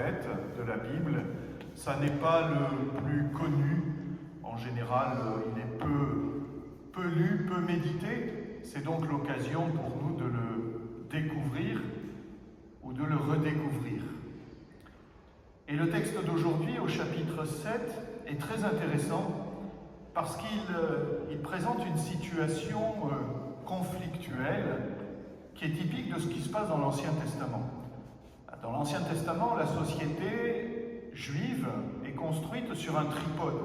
prophètes de la Bible. Ça n'est pas le plus connu. En général, il est peu lu, peu médité. C'est donc l'occasion pour nous de le découvrir ou de le redécouvrir. Et le texte d'aujourd'hui, au chapitre 7, est très intéressant parce qu'il présente une situation conflictuelle qui est typique de ce qui se passe dans l'Ancien Testament. Dans l'Ancien Testament, la société juive est construite sur un tripode.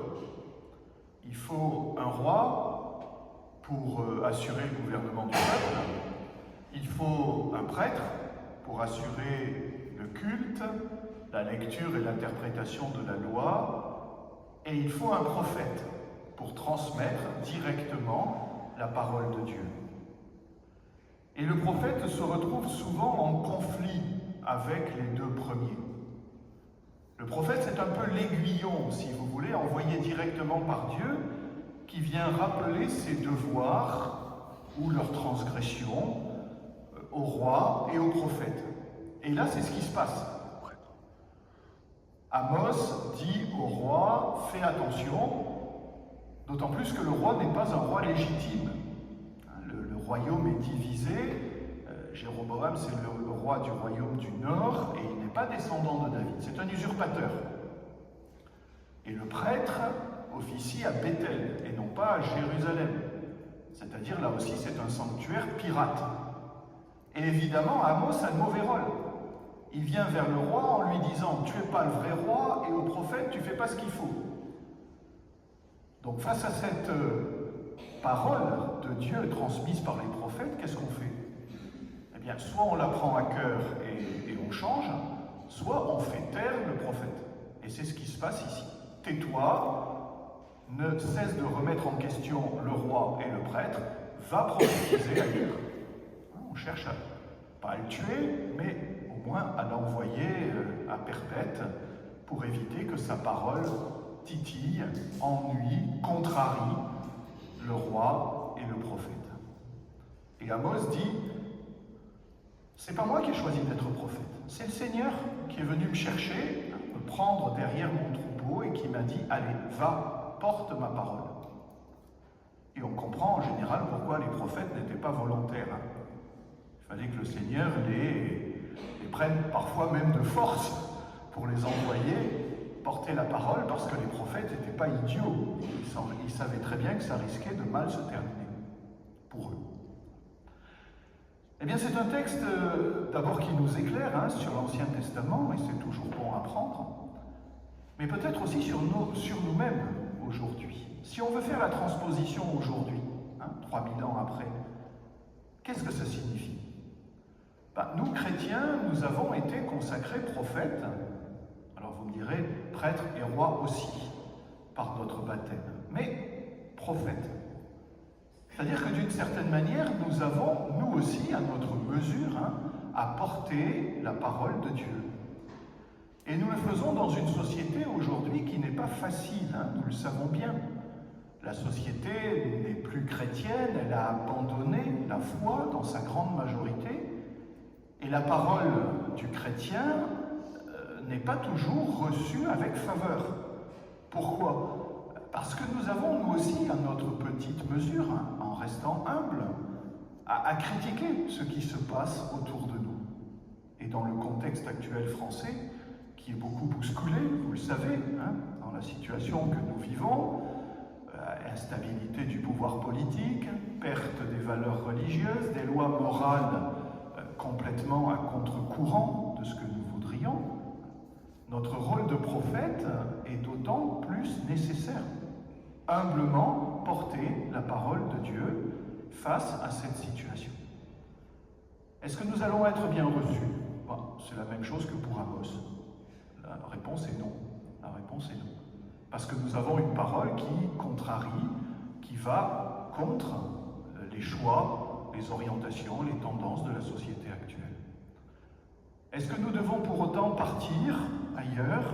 Il faut un roi pour assurer le gouvernement du peuple, il faut un prêtre pour assurer le culte, la lecture et l'interprétation de la loi, et il faut un prophète pour transmettre directement la parole de Dieu. Et le prophète se retrouve souvent en conflit avec les deux premiers. Le prophète, c'est un peu l'aiguillon, si vous voulez, envoyé directement par Dieu, qui vient rappeler ses devoirs ou leurs transgressions au roi et au prophète. Et là, c'est ce qui se passe. Amos dit au roi, fais attention, d'autant plus que le roi n'est pas un roi légitime. Le royaume est divisé. Jéroboam, c'est le roi du royaume du Nord, et il n'est pas descendant de David. C'est un usurpateur. Et le prêtre officie à Bethel, et non pas à Jérusalem. C'est-à-dire, là aussi, c'est un sanctuaire pirate. Et évidemment, Amos a le mauvais rôle. Il vient vers le roi en lui disant « Tu n'es pas le vrai roi, et au prophète, tu ne fais pas ce qu'il faut. » Donc, face à cette parole de Dieu transmise par les prophètes, qu'est-ce qu'on fait? Eh bien, soit on la prend à cœur et on change, soit on fait taire le prophète. Et c'est ce qui se passe ici. Toi, ne cesse de remettre en question le roi et le prêtre, va prophétiser ailleurs. On cherche pas à le tuer, mais au moins à l'envoyer à perpète pour éviter que sa parole titille, ennuie, contrarie le roi et le prophète. Et Amos dit, c'est pas moi qui ai choisi d'être prophète, c'est le Seigneur qui est venu me chercher, me prendre derrière mon troupeau et qui m'a dit, allez, va, porte ma parole. Et on comprend en général pourquoi les prophètes n'étaient pas volontaires. Il fallait que le Seigneur les prenne parfois même de force pour les envoyer porter la parole, parce que les prophètes n'étaient pas idiots. Ils savaient très bien que ça risquait de mal se terminer pour eux. Eh bien, c'est un texte d'abord qui nous éclaire sur l'Ancien Testament, et c'est toujours bon à prendre, mais peut-être aussi sur nous-mêmes aujourd'hui. Si on veut faire la transposition aujourd'hui, 3000 ans après, qu'est-ce que ça signifie? Nous, chrétiens, nous avons été consacrés prophètes, alors vous me direz, prêtres et rois aussi, par notre baptême, mais prophètes. C'est-à-dire que d'une certaine manière, nous avons, nous aussi, à notre mesure, à porter la parole de Dieu. Et nous le faisons dans une société aujourd'hui qui n'est pas facile, nous le savons bien. La société n'est plus chrétienne, elle a abandonné la foi dans sa grande majorité, et la parole du chrétien n'est pas toujours reçue avec faveur. Pourquoi? Parce que nous avons, nous aussi, à notre petite mesure, en restant humbles, à critiquer ce qui se passe autour de nous. Et dans le contexte actuel français, qui est beaucoup bousculé, vous le savez, dans la situation que nous vivons, instabilité du pouvoir politique, perte des valeurs religieuses, des lois morales complètement à contre-courant de ce que nous voudrions, notre rôle de prophète est d'autant plus nécessaire. Humblement porter la parole de Dieu face à cette situation. Est-ce que nous allons être bien reçus? C'est la même chose que pour Amos. La réponse est non. La réponse est non. Parce que nous avons une parole qui contrarie, qui va contre les choix, les orientations, les tendances de la société actuelle. Est-ce que nous devons pour autant partir ailleurs,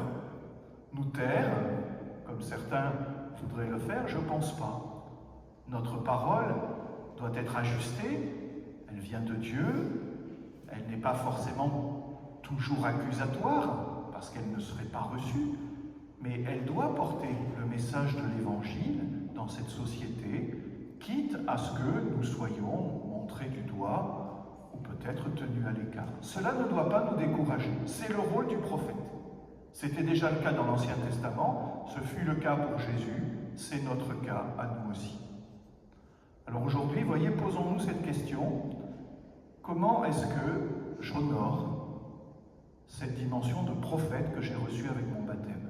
nous taire, comme certains voudraient le faire? Je ne pense pas. Notre parole doit être ajustée, elle vient de Dieu, elle n'est pas forcément toujours accusatoire, parce qu'elle ne serait pas reçue, mais elle doit porter le message de l'Évangile dans cette société, quitte à ce que nous soyons montrés du doigt ou peut-être tenus à l'écart. Cela ne doit pas nous décourager. C'est le rôle du prophète. C'était déjà le cas dans l'Ancien Testament, ce fut le cas pour Jésus, c'est notre cas à nous aussi. Alors aujourd'hui, voyez, posons-nous cette question, comment est-ce que j'honore cette dimension de prophète que j'ai reçue avec mon baptême?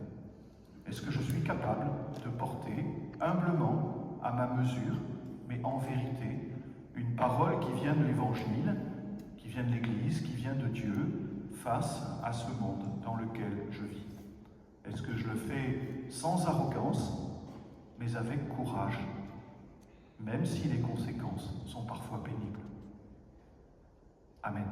Est-ce que je suis capable de porter humblement, à ma mesure, mais en vérité, une parole qui vient de l'Évangile, qui vient de l'Église, qui vient de Dieu, face à ce monde dans lequel je vis? Est-ce que je le fais sans arrogance, mais avec courage, même si les conséquences sont parfois pénibles? Amen.